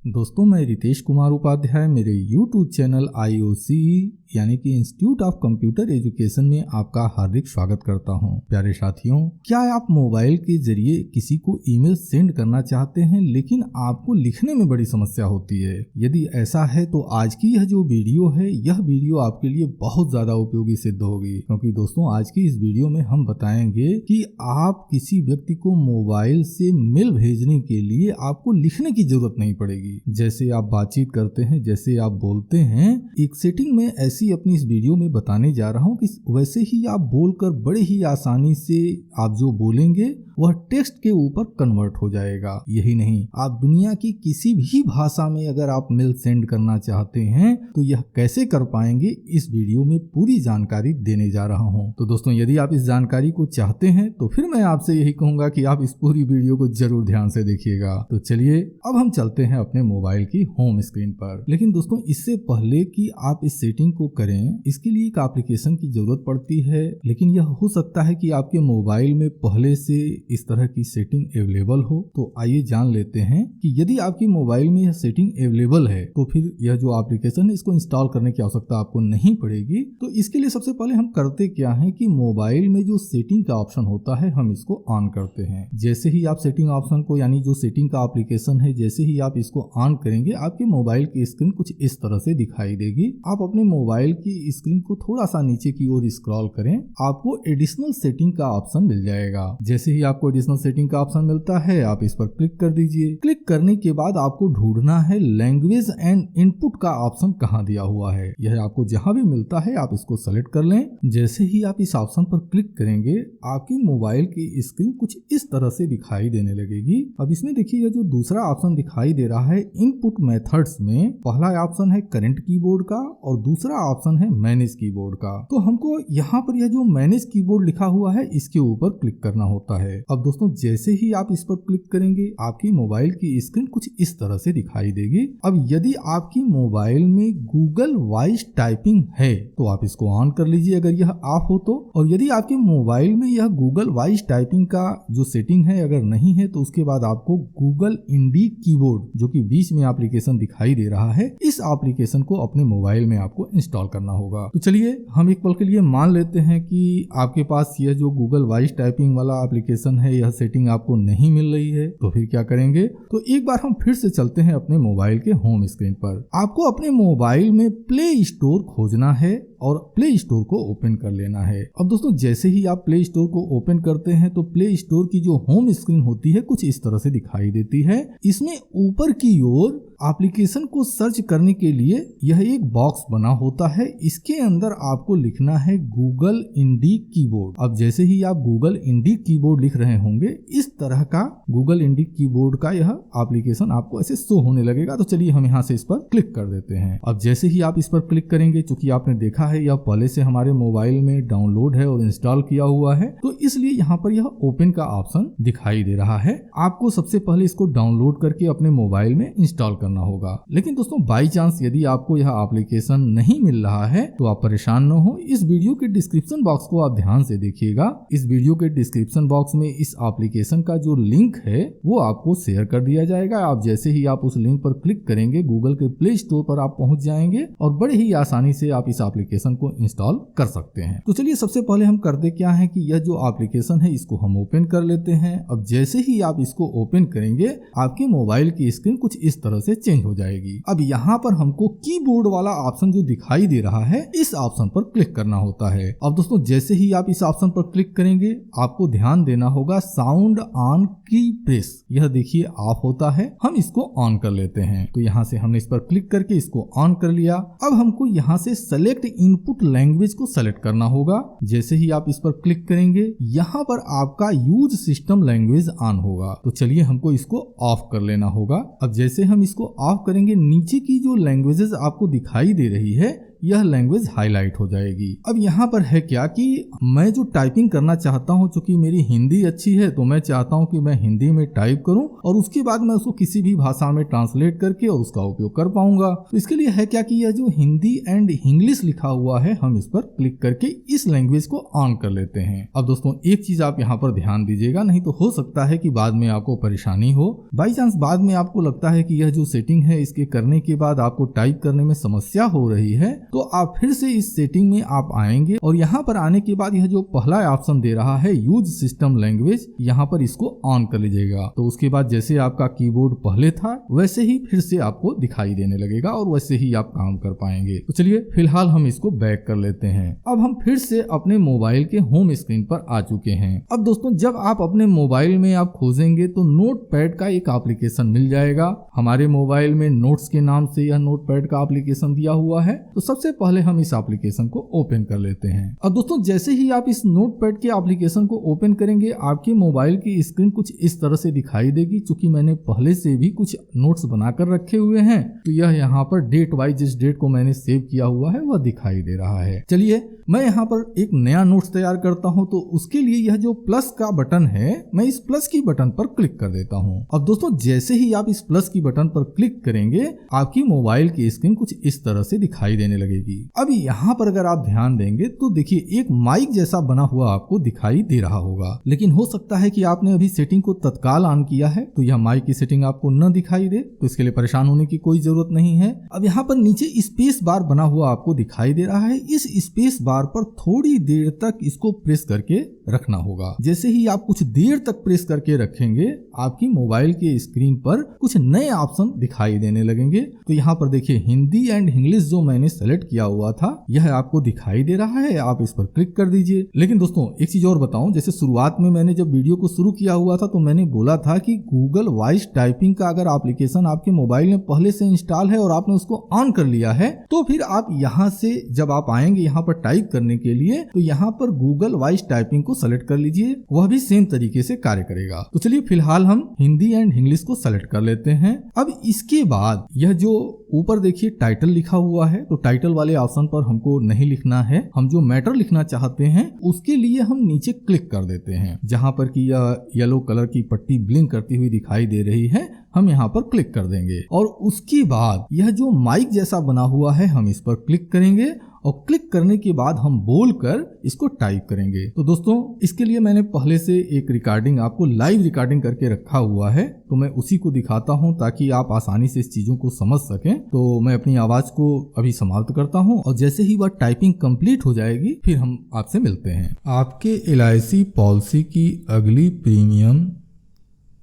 दोस्तों, मैं रितेश कुमार उपाध्याय मेरे YouTube चैनल IOCE यानी कि इंस्टीट्यूट ऑफ कंप्यूटर एजुकेशन में आपका हार्दिक स्वागत करता हूं। प्यारे साथियों, क्या आप मोबाइल के जरिए किसी को ईमेल सेंड करना चाहते हैं लेकिन आपको लिखने में बड़ी समस्या होती है? यदि ऐसा है तो आज की यह जो वीडियो है, यह वीडियो आपके लिए बहुत ज्यादा उपयोगी सिद्ध होगी, क्योंकि दोस्तों आज की इस वीडियो में हम बताएंगे कि आप किसी व्यक्ति को मोबाइल से मेल भेजने के लिए आपको लिखने की जरूरत नहीं पड़ेगी। जैसे आप बातचीत करते हैं, जैसे आप बोलते हैं, एक सेटिंग में ऐसी अपनी इस वीडियो में बताने जा रहा हूं कि वैसे ही आप बोलकर बड़े ही आसानी से आप जो बोलेंगे वह टेक्स्ट के ऊपर कन्वर्ट हो जाएगा। यही नहीं, आप दुनिया की किसी भी भाषा में अगर आप मेल सेंड करना चाहते हैं तो यह कैसे कर पाएंगे, इस वीडियो में पूरी जानकारी देने जा रहा हूं। तो दोस्तों, यदि आप इस जानकारी को चाहते हैं तो फिर मैं आपसे यही कहूंगा कि आप इस पूरी वीडियो को जरूर ध्यान से देखिएगा। तो चलिए अब हम चलते हैं अपने मोबाइल की होम स्क्रीन पर। लेकिन दोस्तों, इससे पहले कि आप इस सेटिंग को करें, इसके लिए एक एप्लीकेशन की जरूरत पड़ती है। लेकिन यह हो सकता है कि आपके मोबाइल में पहले से इस तरह की सेटिंग अवेलेबल हो। तो आइए जान लेते हैं कि यदि आपकी मोबाइल में यह सेटिंग अवेलेबल है तो फिर यह जो एप्लीकेशन है इसको इंस्टॉल करने की आवश्यकता आपको नहीं पड़ेगी। तो इसके लिए सबसे पहले हम करते क्या है कि मोबाइल में जो सेटिंग का ऑप्शन होता है हम इसको ऑन करते हैं। जैसे ही आप सेटिंग ऑप्शन को, यानी जो सेटिंग का एप्लीकेशन है, जैसे ही आप इसको ऑन करेंगे आपके मोबाइल की स्क्रीन कुछ इस तरह से दिखाई देगी। आप अपने मोबाइल की स्क्रीन को थोड़ा सा नीचे की ओर स्क्रॉल करें, आपको एडिशनल सेटिंग का ऑप्शन मिल जाएगा। जैसे ही आपको एडिशनल सेटिंग का ऑप्शन मिलता है आप इस पर क्लिक कर दीजिए। क्लिक करने के बाद आपको ढूंढना है लैंग्वेज एंड इनपुट का ऑप्शन कहाँ दिया हुआ है। यह आपको जहां भी मिलता है आप इसको सेलेक्ट कर लें। जैसे ही आप इस ऑप्शन पर क्लिक करेंगे आपकी मोबाइल की स्क्रीन कुछ इस तरह से दिखाई देने लगेगी। अब इसमें देखिए जो दूसरा ऑप्शन दिखाई दे रहा है इनपुट मेथड्स में, पहला ऑप्शन है करंट कीबोर्ड का और दूसरा ऑप्शन है मैनेज कीबोर्ड का। तो हमको यहाँ पर यह जो मैनेज कीबोर्ड लिखा हुआ है इसके ऊपर क्लिक करना होता है। अब दोस्तों, जैसे ही आप इस पर क्लिक करेंगे आपकी मोबाइल की स्क्रीन कुछ इस तरह से दिखाई देगी। अब यदि आपकी मोबाइल में गूगल वॉइस टाइपिंग है तो आप इसको ऑन कर लीजिए अगर यह ऑफ हो तो। और यदि आपके मोबाइल में यह गूगल वॉइस टाइपिंग का जो सेटिंग है अगर नहीं है तो उसके बाद आपको गूगल इंडी कीबोर्ड, जो कि बीच में एप्लीकेशन दिखाई दे रहा है, इस एप्लीकेशन को अपने मोबाइल में आपको इंस्टॉल करना होगा। तो चलिए हम एक पल के लिए मान लेते हैं कि आपके पास यह जो गूगल वॉइस टाइपिंग वाला एप्लीकेशन है, यह सेटिंग आपको नहीं मिल रही है। तो फिर क्या करेंगे, तो एक बार हम फिर से चलते हैं अपने मोबाइल के होम स्क्रीन पर। आपको अपने मोबाइल में प्ले स्टोर खोजना है और प्ले स्टोर को ओपन कर लेना है। अब दोस्तों, जैसे ही आप प्ले स्टोर को ओपन करते हैं तो प्ले स्टोर की जो होम स्क्रीन होती है कुछ इस तरह से दिखाई देती है। इसमें ऊपर की ओर एप्लीकेशन को सर्च करने के लिए यह एक बॉक्स बना होता है, इसके अंदर आपको लिखना है गूगल इंडी कीबोर्ड। अब जैसे ही आप गूगल इंडी कीबोर्ड लिख रहे होंगे इस तरह का गूगल इंडी कीबोर्ड का यह एप्लीकेशन आपको ऐसे शो होने लगेगा। तो चलिए हम यहाँ से इस पर क्लिक कर देते हैं। अब जैसे ही आप इस पर क्लिक करेंगे, चूंकि आपने देखा है यह पहले से हमारे मोबाइल में डाउनलोड है और इंस्टॉल किया हुआ है, तो इसलिए यहाँ पर यह ओपन का ऑप्शन दिखाई दे रहा है। आपको सबसे पहले इसको डाउनलोड करके अपने मोबाइल में इंस्टॉल करना होगा। लेकिन दोस्तों, बाई चांस यदि आपको यह एप्लीकेशन नहीं मिल रहा है तो आप परेशान न हो। इस वीडियो के डिस्क्रिप्शन बॉक्स को आप ध्यान से देखिएगा। इस वीडियो के डिस्क्रिप्शन बॉक्स में इस एप्लीकेशन का जो लिंक है वो आपको शेयर कर दिया जाएगा। आप जैसे ही आप उस लिंक पर क्लिक करेंगे गूगल के प्ले स्टोर पर आप पहुंच जाएंगे और बड़े ही आसानी से आप इस एप्लीकेशन को इंस्टॉल कर सकते हैं। तो चलिए सबसे पहले हम करते क्या है कि यह जो एप्लीकेशन है इसको हम ओपन कर लेते हैं। अब जैसे ही आप इसको ओपन करेंगे आपके मोबाइल की स्क्रीन कुछ इस तरह से चेंज हो जाएगी। अब यहाँ पर हमको कीबोर्ड वाला ऑप्शन जो दिखाई दे रहा है इस ऑप्शन पर क्लिक करना होता है। अब दोस्तों, जैसे ही आप इस ऑप्शन पर क्लिक करेंगे आपको ध्यान देना होगा साउंड ऑन की प्रेस, यह देखिए ऑफ होता है। हम इसको ऑन कर लेते हैं। तो यहाँ से हमने इस पर क्लिक करके इसको ऑन कर लिया। अब हमको यहाँ से सेलेक्ट इनपुट लैंग्वेज को सेलेक्ट करना होगा। जैसे ही आप इस पर क्लिक करेंगे यहाँ पर आपका यूज सिस्टम लैंग्वेज ऑन होगा। तो चलिए हमको इसको ऑफ कर लेना होगा। अब जैसे हम इसको ऑफ करेंगे नीचे की जो लैंग्वेजेस आपको दिखाई दे रही है यह लैंग्वेज हाईलाइट हो जाएगी। अब यहाँ पर है क्या कि मैं जो टाइपिंग करना चाहता हूँ, चूंकि मेरी हिंदी अच्छी है तो मैं चाहता हूँ कि मैं हिंदी में टाइप करूँ और उसके बाद मैं उसको किसी भी भाषा में ट्रांसलेट करके और उसका उपयोग कर पाऊंगा। तो इसके लिए है क्या कि यह जो हिंदी एंड इंग्लिश लिखा हुआ है, हम इस पर क्लिक करके इस लैंग्वेज को ऑन कर लेते हैं। अब दोस्तों एक चीज आप यहाँ पर ध्यान दीजिएगा, नहीं तो हो सकता है कि बाद में आपको परेशानी हो। बाई चांस बाद में आपको लगता है कि यह जो सेटिंग है इसके करने के बाद आपको टाइप करने में समस्या हो रही है, तो आप फिर से इस सेटिंग में आप आएंगे और यहाँ पर आने के बाद यह जो पहला ऑप्शन दे रहा है यूज सिस्टम लैंग्वेज, यहाँ पर इसको ऑन कर लीजिएगा। तो उसके बाद जैसे आपका कीबोर्ड पहले था वैसे ही फिर से आपको दिखाई देने लगेगा और वैसे ही आप काम कर पाएंगे। तो चलिए फिलहाल हम इसको बैक कर लेते हैं। अब हम फिर से अपने मोबाइल के होम स्क्रीन पर आ चुके हैं। अब दोस्तों जब आप अपने मोबाइल में आप खोजेंगे तो नोटपैड का एक एप्लीकेशन मिल जाएगा। हमारे मोबाइल में नोट्स के नाम से यह नोटपैड का एप्लीकेशन दिया हुआ है। तो सबसे पहले हम इस एप्लीकेशन को ओपन कर लेते हैं। अब दोस्तों जैसे ही आप इस नोटपैड के एप्लीकेशन को ओपन करेंगे आपके मोबाइल की स्क्रीन कुछ इस तरह से दिखाई देगी। चूंकि मैंने पहले से भी कुछ नोट्स बनाकर रखे हुए हैं तो यह यहाँ पर डेट वाइज जिस डेट को मैंने सेव किया हुआ है वह दिखाई दे रहा है। चलिए मैं यहाँ पर एक नया नोट्स तैयार करता हूँ, तो उसके लिए यह जो प्लस का बटन है मैं इस प्लस की बटन पर क्लिक कर देता हूँ। अब दोस्तों जैसे ही आप इस प्लस की बटन पर क्लिक करेंगे आपकी मोबाइल की स्क्रीन कुछ इस तरह से दिखाई देने लगेगी। अब यहाँ पर अगर आप ध्यान देंगे तो देखिए एक माइक जैसा बना हुआ आपको दिखाई दे रहा होगा, लेकिन हो सकता है कि आपने अभी सेटिंग को तत्काल ऑन किया है तो यह माइक की सेटिंग आपको न दिखाई दे, तो इसके लिए परेशान होने की कोई जरूरत नहीं है। अब यहाँ पर नीचे स्पेस बार बना हुआ आपको दिखाई दे रहा है, इस स्पेस बार पर थोड़ी देर तक इसको प्रेस करके रखना होगा। जैसे ही आप कुछ देर तक प्रेस करके रखेंगे आपकी मोबाइल के स्क्रीन पर कुछ नए ऑप्शन दिखाई देने लगेंगे। तो यहाँ पर देखिए हिंदी एंड इंग्लिश जो मैंने सेलेक्ट किया हुआ था यह आपको दिखाई दे रहा है, आप इस पर क्लिक कर दीजिए। लेकिन दोस्तों एक चीज और बताऊं, जैसे शुरुआत में मैंने जब वीडियो को शुरू किया हुआ था तो मैंने बोला था कि गूगल वॉइस टाइपिंग का अगर एप्लीकेशन आपके मोबाइल में पहले से इंस्टॉल है और आपने उसको ऑन कर लिया है तो फिर आप यहाँ से जब आप आएंगे यहाँ पर टाइप करने के लिए तो यहाँ पर गूगल वॉइस टाइपिंग को सेलेक्ट कर लीजिए, वह भी सेम तरीके से कार्य करेगा। तो चलिए फिलहाल हम हिंदी एंड इंग्लिश को सेलेक्ट कर लेते हैं। अब इसके बाद यह जो ऊपर देखिए टाइटल लिखा हुआ है तो टाइटल वाले ऑप्शन पर हमको नहीं लिखना है, हम जो मैटर लिखना चाहते हैं उसके लिए हम नीचे क्लिक कर देते हैं। जहां पर कि यह येलो कलर की पट्टी ब्लिंक करती हुई दिखाई दे रही है हम यहाँ पर क्लिक कर देंगे और उसके बाद यह जो माइक जैसा बना हुआ है हम इस पर क्लिक करेंगे और क्लिक करने के बाद हम बोलकर इसको टाइप करेंगे। तो दोस्तों इसके लिए मैंने पहले से एक रिकॉर्डिंग आपको लाइव रिकॉर्डिंग करके रखा हुआ है, तो मैं उसी को दिखाता हूं ताकि आप आसानी से इस चीजों को समझ सकें। तो मैं अपनी आवाज को अभी समाप्त करता हूं और जैसे ही वह टाइपिंग कंप्लीट हो जाएगी फिर हम आपसे मिलते हैं। आपके LIC पॉलिसी की अगली प्रीमियम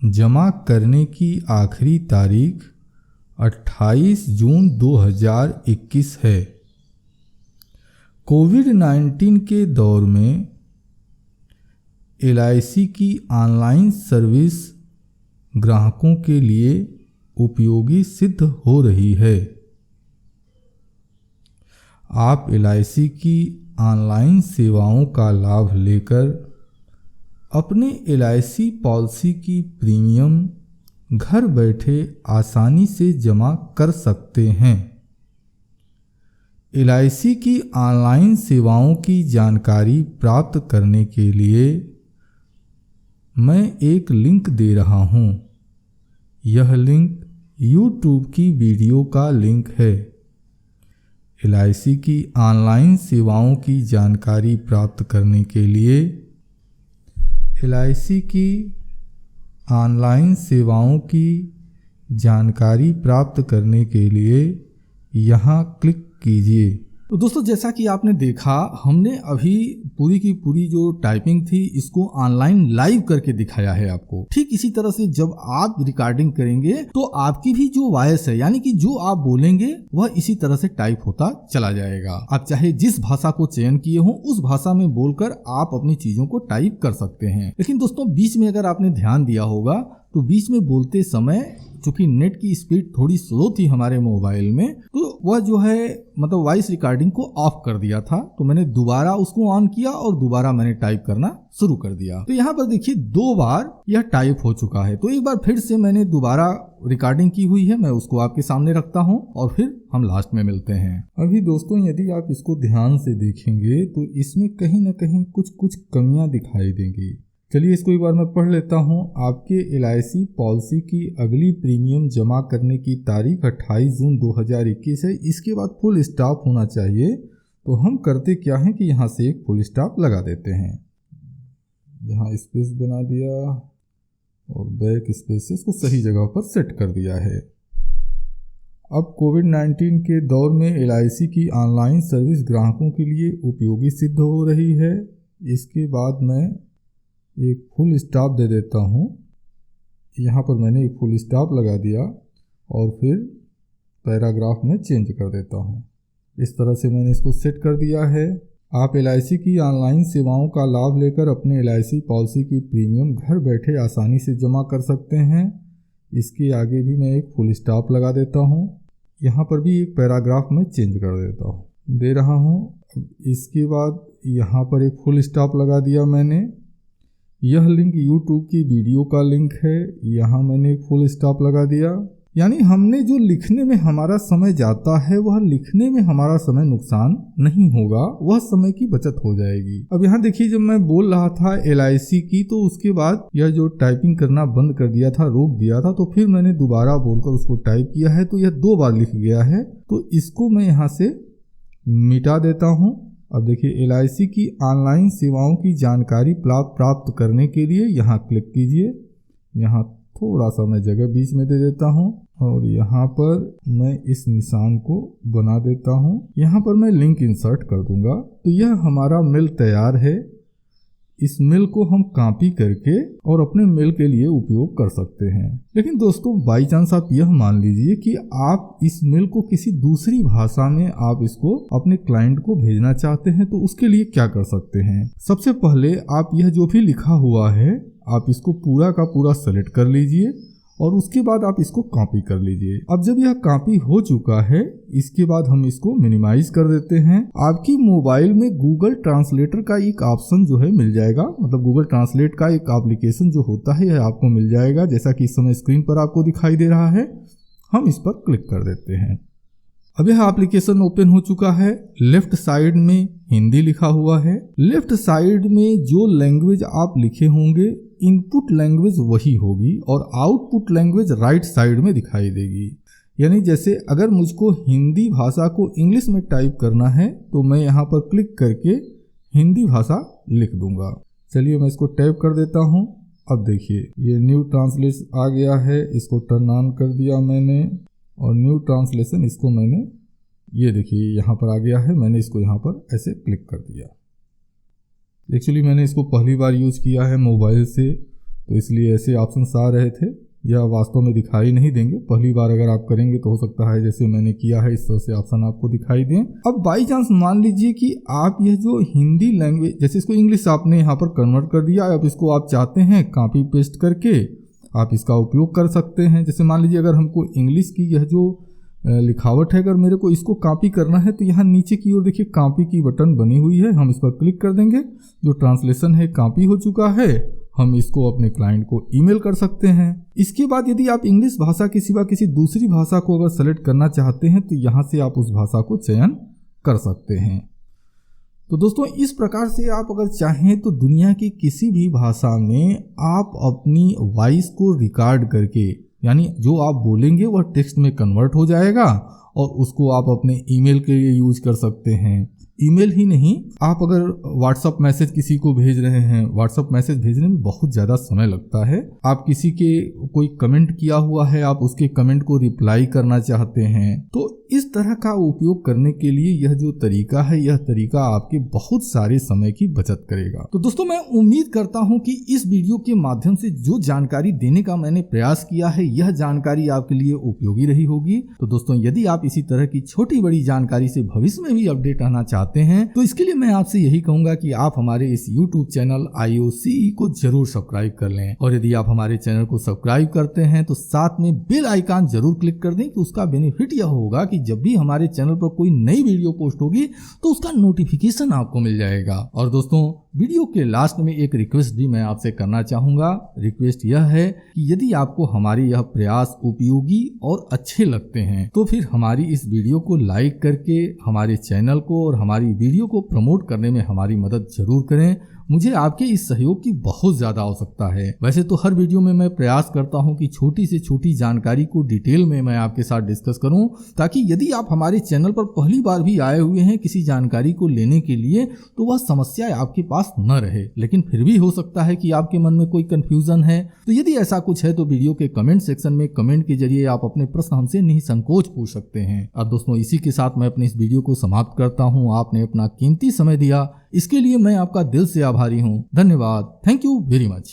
जमा करने की आखिरी तारीख 28 जून 2021 है। कोविड-19 के दौर में LIC की ऑनलाइन सर्विस ग्राहकों के लिए उपयोगी सिद्ध हो रही है। आप LIC की ऑनलाइन सेवाओं का लाभ लेकर अपने LIC पॉलिसी की प्रीमियम घर बैठे आसानी से जमा कर सकते हैं। LIC की ऑनलाइन सेवाओं की जानकारी प्राप्त करने के लिए मैं एक लिंक दे रहा हूं। यह लिंक YouTube की वीडियो का लिंक है। LIC की ऑनलाइन सेवाओं की जानकारी प्राप्त करने के लिए LIC की ऑनलाइन सेवाओं की जानकारी प्राप्त करने के लिए यहाँ क्लिक कीजिए। तो दोस्तों जैसा कि आपने देखा हमने अभी पूरी की पूरी जो टाइपिंग थी इसको ऑनलाइन लाइव करके दिखाया है आपको। ठीक इसी तरह से जब आप रिकॉर्डिंग करेंगे तो आपकी भी जो वॉइस है यानी कि जो आप बोलेंगे वह इसी तरह से टाइप होता चला जाएगा। आप चाहे जिस भाषा को चयन किए हो उस भाषा में बोलकर आप अपनी चीजों को टाइप कर सकते हैं। लेकिन दोस्तों बीच में अगर आपने ध्यान दिया होगा तो बीच में बोलते समय चूंकि नेट की स्पीड थोड़ी स्लो थी हमारे मोबाइल में, तो वह जो है मतलब वॉइस रिकॉर्डिंग को ऑफ कर दिया था। तो मैंने दोबारा उसको ऑन किया और दोबारा मैंने टाइप करना शुरू कर दिया। तो यहाँ पर देखिए 2 बार यह टाइप हो चुका है। तो एक बार फिर से मैंने दोबारा रिकॉर्डिंग की हुई है, मैं उसको आपके सामने रखता हूँ और फिर हम लास्ट में मिलते हैं। अभी दोस्तों यदि आप इसको ध्यान से देखेंगे तो इसमें कहीं ना कहीं कुछ कमियां दिखाई देंगी। चलिए इसको एक बार मैं पढ़ लेता हूँ। आपके LIC पॉलिसी की अगली प्रीमियम जमा करने की तारीख 28 जून 2021 है। इसके बाद फुल स्टॉप होना चाहिए। तो हम करते क्या है कि यहाँ से एक फुल स्टॉप लगा देते हैं। यहाँ स्पेस बना दिया और बैक स्पेस से इसको सही जगह पर सेट कर दिया है। अब कोविड-19 के दौर में LIC की ऑनलाइन सर्विस ग्राहकों के लिए उपयोगी सिद्ध हो रही है। इसके बाद मैं एक फुल स्टॉप दे देता हूँ। यहाँ पर मैंने एक फुल स्टॉप लगा दिया और फिर पैराग्राफ में चेंज कर देता हूँ। इस तरह से मैंने इसको सेट कर दिया है। आप LIC की ऑनलाइन सेवाओं का लाभ लेकर अपने LIC पॉलिसी की प्रीमियम घर बैठे आसानी से जमा कर सकते हैं। इसके आगे भी मैं एक फुल स्टॉप लगा देता हूँ। यहाँ पर भी एक पैराग्राफ में चेंज कर दे रहा हूँ। इसके बाद यहाँ पर एक फुल स्टॉप लगा दिया मैंने। यह लिंक YouTube की वीडियो का लिंक है। यहाँ मैंने एक फुल स्टॉप लगा दिया। यानी हमने जो लिखने में हमारा समय जाता है वह लिखने में हमारा समय नुकसान नहीं होगा, वह समय की बचत हो जाएगी। अब यहाँ देखिए जब मैं बोल रहा था LIC की, तो उसके बाद यह जो टाइपिंग करना बंद कर दिया था, रोक दिया था, तो फिर मैंने दोबारा बोलकर उसको टाइप किया है। तो यह 2 बार लिख गया है। तो इसको मैं यहाँ से मिटा देता हूँ। अब देखिए LIC की ऑनलाइन सेवाओं की जानकारी प्राप्त करने के लिए यहाँ क्लिक कीजिए। यहाँ थोड़ा सा मैं जगह बीच में दे देता हूँ और यहाँ पर मैं इस निशान को बना देता हूँ। यहाँ पर मैं लिंक इंसर्ट कर दूंगा। तो यह हमारा मेल तैयार है। इस मेल को हम कॉपी करके और अपने मेल के लिए उपयोग कर सकते हैं। लेकिन दोस्तों बाई चांस आप यह मान लीजिए कि आप इस मेल को किसी दूसरी भाषा में आप इसको अपने क्लाइंट को भेजना चाहते हैं, तो उसके लिए क्या कर सकते हैं। सबसे पहले आप यह जो भी लिखा हुआ है आप इसको पूरा का पूरा सेलेक्ट कर लीजिए और उसके बाद आप इसको कॉपी कर लीजिए। अब जब यह कॉपी हो चुका है, इसके बाद हम इसको मिनिमाइज कर देते हैं। आपकी मोबाइल में गूगल ट्रांसलेटर का एक ऑप्शन जो है मिल जाएगा, मतलब गूगल ट्रांसलेट का एक एप्लीकेशन जो होता है यह आपको मिल जाएगा, जैसा कि इस समय स्क्रीन पर आपको दिखाई दे रहा है। हम इस पर क्लिक कर देते हैं। अब यह एप्लीकेशन ओपन हो चुका है। लेफ्ट साइड में हिंदी लिखा हुआ है। लेफ्ट साइड में जो लैंग्वेज आप लिखे होंगे इनपुट लैंग्वेज वही होगी और आउटपुट लैंग्वेज राइट साइड में दिखाई देगी। यानी जैसे अगर मुझको हिंदी भाषा को इंग्लिश में टाइप करना है तो मैं यहाँ पर क्लिक करके हिंदी भाषा लिख दूंगा। चलिए मैं इसको टाइप कर देता हूँ। अब देखिए ये न्यू ट्रांसलेशन आ गया है, इसको टर्न ऑन कर दिया मैंने और न्यू ट्रांसलेशन इसको मैंने, ये देखिए यहाँ पर आ गया है। मैंने इसको यहाँ पर ऐसे क्लिक कर दिया। एक्चुअली मैंने इसको पहली बार यूज़ किया है मोबाइल से, तो इसलिए ऐसे ऑप्शंस आ रहे थे। यह वास्तव में दिखाई नहीं देंगे। पहली बार अगर आप करेंगे तो हो सकता है जैसे मैंने किया है इस तरह से ऑप्शन आपको दिखाई दें। अब बाई चांस मान लीजिए कि आप यह जो हिंदी लैंग्वेज, जैसे इसको इंग्लिश आपने यहाँ पर कन्वर्ट कर दिया, अब इसको आप चाहते हैं कॉपी पेस्ट करके आप इसका उपयोग कर सकते हैं। जैसे मान लीजिए अगर हमको इंग्लिश की यह जो लिखावट है, अगर मेरे को इसको कॉपी करना है तो यहाँ नीचे की ओर देखिए कॉपी की बटन बनी हुई है, हम इस पर क्लिक कर देंगे। जो ट्रांसलेशन है कॉपी हो चुका है, हम इसको अपने क्लाइंट को ईमेल कर सकते हैं। इसके बाद यदि आप इंग्लिश भाषा के सिवा किसी दूसरी भाषा को अगर सेलेक्ट करना चाहते हैं तो यहाँ से आप उस भाषा को चयन कर सकते हैं। तो दोस्तों इस प्रकार से आप अगर चाहें तो दुनिया की किसी भी भाषा में आप अपनी वॉइस को रिकॉर्ड करके, यानी जो आप बोलेंगे वह टेक्स्ट में कन्वर्ट हो जाएगा और उसको आप अपने ईमेल के लिए यूज कर सकते हैं। ईमेल ही नहीं, आप अगर व्हाट्सअप मैसेज किसी को भेज रहे हैं, व्हाट्सअप मैसेज भेजने में बहुत ज़्यादा समय लगता है। आप किसी के कोई कमेंट किया हुआ है, आप उसके कमेंट को रिप्लाई करना चाहते हैं, तो इस तरह का उपयोग करने के लिए यह जो तरीका है, यह तरीका आपके बहुत सारे समय की बचत करेगा। तो दोस्तों मैं उम्मीद करता हूं कि इस वीडियो के माध्यम से जो जानकारी देने का मैंने प्रयास किया है, यह जानकारी आपके लिए उपयोगी रही होगी। तो दोस्तों यदि आप आप इसी तरह की छोटी बड़ी जानकारी से भविष्य में भी अपडेट रहना चाहते हैं तो इसके लिए मैं आपसे यही कहूंगा कि आप हमारे इस YouTube चैनल IOCE को जरूर सब्सक्राइब कर लें, और यदि आप हमारे चैनल को सब्सक्राइब करते हैं तो साथ में बेल आइकन जरूर क्लिक कर दें कि उसका बेनिफिट यह होगा कि जब भी हमारे चैनल पर कोई नई वीडियो पोस्ट होगी तो उसका नोटिफिकेशन आपको मिल जाएगा। और दोस्तों, वीडियो के लास्ट में एक रिक्वेस्ट भी मैं आपसे करना चाहूंगा। रिक्वेस्ट यह है कि यदि आपको हमारे यह प्रयास उपयोगी और अच्छे लगते हैं तो फिर हमारी इस वीडियो को लाइक करके हमारे चैनल को और हमारी वीडियो को प्रमोट करने में हमारी मदद जरूर करें। मुझे आपके इस सहयोग की बहुत ज्यादा आवश्यकता है। वैसे तो हर वीडियो में मैं प्रयास करता हूं कि छोटी से छोटी जानकारी को डिटेल में मैं आपके साथ डिस्कस करूं, ताकि यदि आप हमारे चैनल पर पहली बार भी आए हुए हैं किसी जानकारी को लेने के लिए तो वह समस्या आपके पास न रहे। लेकिन फिर भी हो सकता है कि आपके मन में कोई कंफ्यूजन है, तो यदि ऐसा कुछ है तो वीडियो के कमेंट सेक्शन में कमेंट के जरिए आप अपने प्रश्न हमसे निसंकोच पूछ सकते हैं। अब दोस्तों, इसी के साथ मैं अपने इस वीडियो को समाप्त करता हूँ। आपने अपना कीमती समय दिया, इसके लिए मैं आपका दिल से आभारी हूँ। धन्यवाद। Thank you very much.